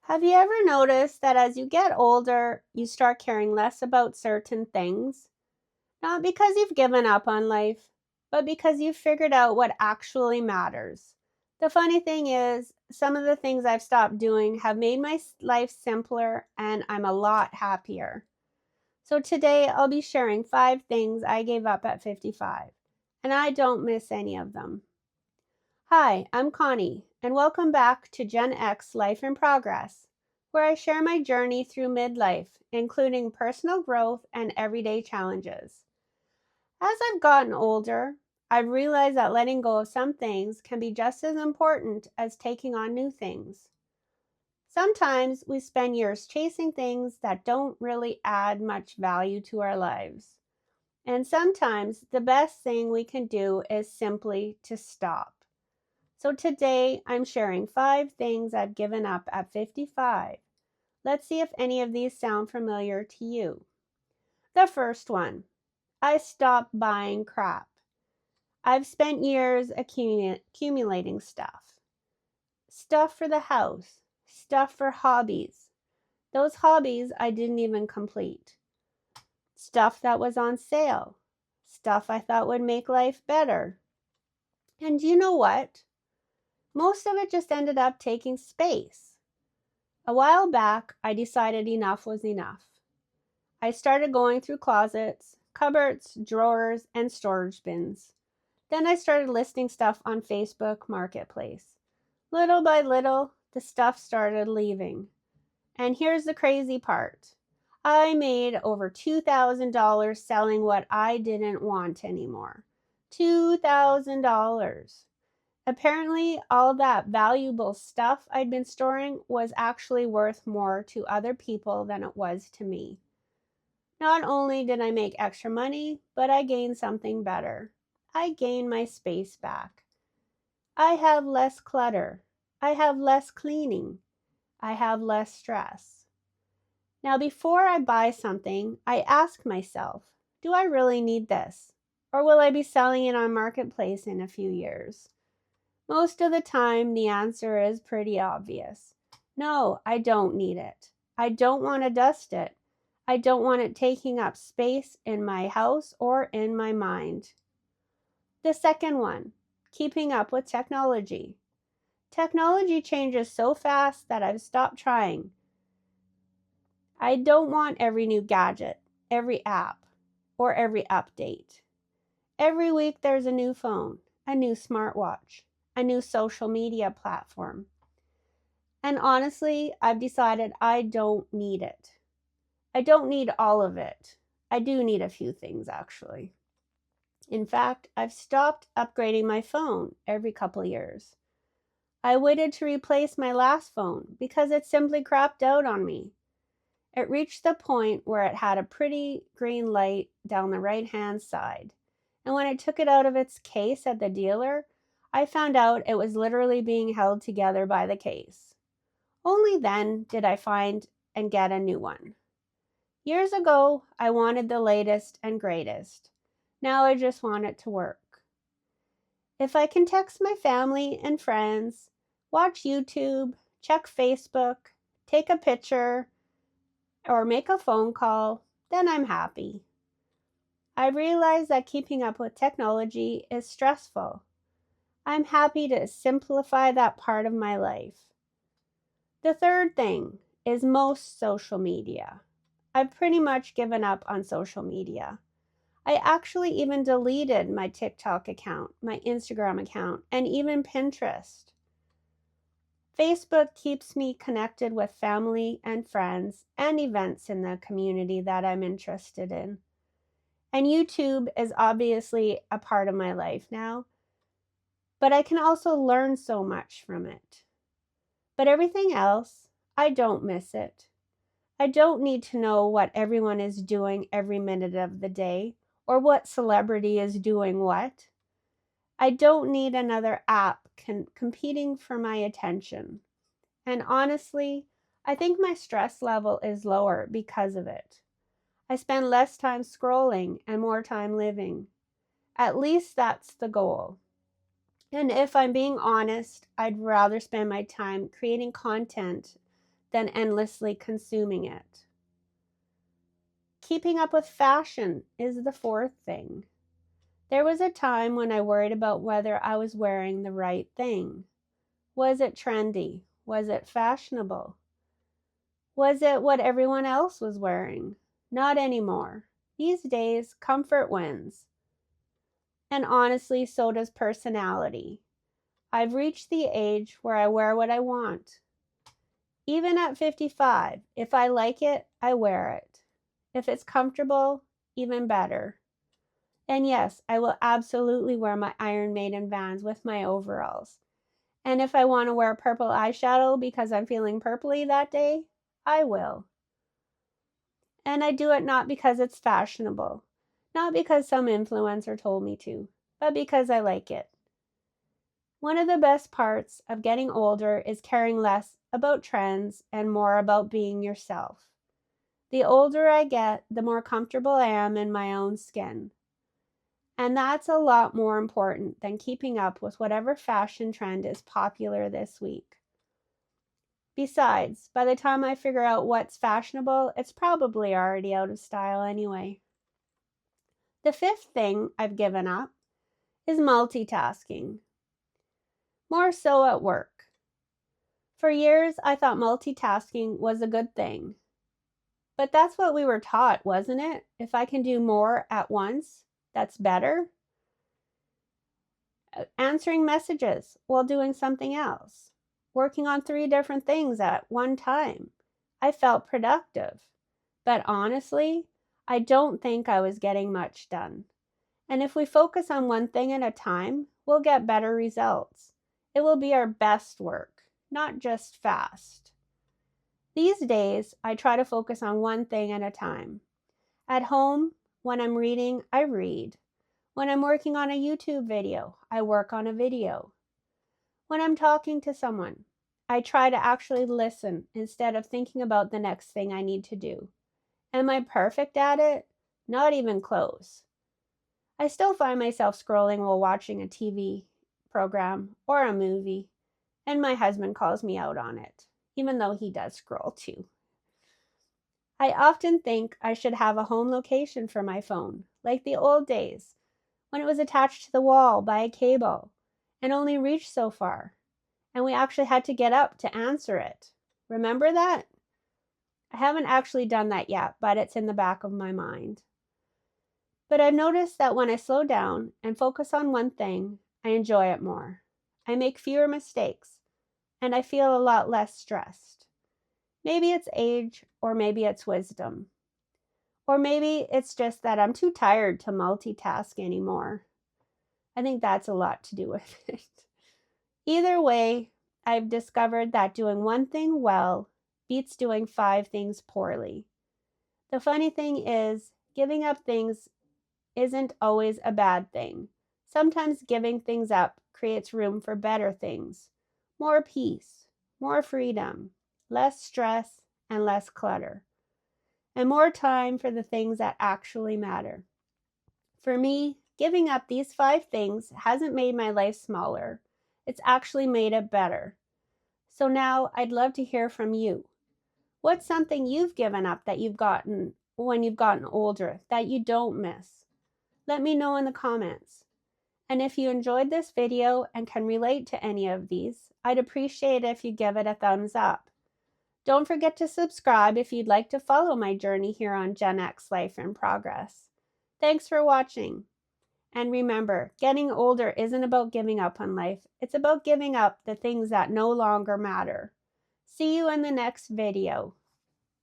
Have you ever noticed that as you get older, you start caring less about certain things? Not because you've given up on life, but because you've figured out what actually matters. The funny thing is, some of the things I've stopped doing have made my life simpler and I'm a lot happier. So today I'll be sharing 5 things I gave up at 55, and I don't miss any of them. Hi, I'm Connie, and welcome back to GenX Life in Progress, where I share my journey through midlife, including personal growth and everyday challenges. As I've gotten older, I've realized that letting go of some things can be just as important as taking on new things. Sometimes we spend years chasing things that don't really add much value to our lives. And sometimes the best thing we can do is simply to stop. So today I'm sharing 5 things I've given up at 55. Let's see if any of these sound familiar to you. The first one, I stopped buying crap. I've spent years accumulating stuff. Stuff for the house, stuff for hobbies. Those hobbies I didn't even complete. Stuff that was on sale. Stuff I thought would make life better. And you know what? Most of it just ended up taking space. A while back, I decided enough was enough. I started going through closets, cupboards, drawers, and storage bins. Then I started listing stuff on Facebook Marketplace. Little by little, the stuff started leaving. And here's the crazy part. I made over $2,000 selling what I didn't want anymore. $2,000. Apparently, all that valuable stuff I'd been storing was actually worth more to other people than it was to me. Not only did I make extra money, but I gained something better. I gained my space back. I have less clutter. I have less cleaning. I have less stress. Now, before I buy something, I ask myself, do I really need this? Or will I be selling it on Marketplace in a few years? Most of the time, the answer is pretty obvious. No, I don't need it. I don't want to dust it. I don't want it taking up space in my house or in my mind. The second one, keeping up with technology. Technology changes so fast that I've stopped trying. I don't want every new gadget, every app, or every update. Every week there's a new phone, a new smartwatch, a new social media platform. And honestly, I've decided I don't need it. I don't need all of it. I do need a few things, actually. In fact, I've stopped upgrading my phone every couple years. I waited to replace my last phone because it simply crapped out on me. It reached the point where it had a pretty green light down the right-hand side. And when I took it out of its case at the dealer, I found out it was literally being held together by the case. Only then did I find and get a new one. Years ago, I wanted the latest and greatest. Now I just want it to work. If I can text my family and friends, watch YouTube, check Facebook, take a picture, or make a phone call, then I'm happy. I realize that keeping up with technology is stressful. I'm happy to simplify that part of my life. The third thing is most social media. I've pretty much given up on social media. I actually even deleted my TikTok account, my Instagram account, and even Pinterest. Facebook keeps me connected with family and friends and events in the community that I'm interested in. And YouTube is obviously a part of my life now, but I can also learn so much from it. But everything else, I don't miss it. I don't need to know what everyone is doing every minute of the day or what celebrity is doing what. I don't need another app competing for my attention. And honestly, I think my stress level is lower because of it. I spend less time scrolling and more time living. At least that's the goal. And if I'm being honest, I'd rather spend my time creating content than endlessly consuming it. Keeping up with fashion is the fourth thing. There was a time when I worried about whether I was wearing the right thing. Was it trendy? Was it fashionable? Was it what everyone else was wearing? Not anymore. These days, comfort wins. And honestly, so does personality. I've reached the age where I wear what I want. Even at 55, if I like it, I wear it. If it's comfortable, even better. And yes, I will absolutely wear my Iron Maiden Vans with my overalls. And if I want to wear purple eyeshadow because I'm feeling purpley that day, I will. And I do it not because it's fashionable, not because some influencer told me to, but because I like it. One of the best parts of getting older is caring less about trends and more about being yourself. The older I get, the more comfortable I am in my own skin. And that's a lot more important than keeping up with whatever fashion trend is popular this week. Besides, by the time I figure out what's fashionable, it's probably already out of style anyway. The fifth thing I've given up is multitasking. More so at work. For years, I thought multitasking was a good thing. But that's what we were taught, wasn't it? If I can do more at once, that's better. Answering messages while doing something else. Working on 3 different things at one time. I felt productive. But honestly, I don't think I was getting much done. And if we focus on one thing at a time, we'll get better results. It will be our best work, not just fast. These days, I try to focus on one thing at a time. At home, when I'm reading, I read. When I'm working on a YouTube video, I work on a video. When I'm talking to someone, I try to actually listen instead of thinking about the next thing I need to do. Am I perfect at it? Not even close. I still find myself scrolling while watching a TV program or a movie, and my husband calls me out on it, even though he does scroll too. I often think I should have a home location for my phone, like the old days, when it was attached to the wall by a cable and only reached so far, and we actually had to get up to answer it. Remember that? I haven't actually done that yet, but it's in the back of my mind. But I've noticed that when I slow down and focus on one thing, I enjoy it more. I make fewer mistakes, and I feel a lot less stressed. Maybe it's age, or maybe it's wisdom. Or maybe it's just that I'm too tired to multitask anymore. I think that's a lot to do with it. Either way, I've discovered that doing one thing well beats doing 5 things poorly. The funny thing is, giving up things isn't always a bad thing. Sometimes giving things up creates room for better things. More peace, more freedom, less stress, and less clutter. And more time for the things that actually matter. For me, giving up these 5 things hasn't made my life smaller. It's actually made it better. So now I'd love to hear from you. What's something you've given up that you've gotten when you've gotten older that you don't miss? Let me know in the comments. And if you enjoyed this video and can relate to any of these, I'd appreciate it if you give it a thumbs up. Don't forget to subscribe if you'd like to follow my journey here on GenX Life in Progress. Thanks for watching. And remember, getting older isn't about giving up on life. It's about giving up the things that no longer matter. See you in the next video.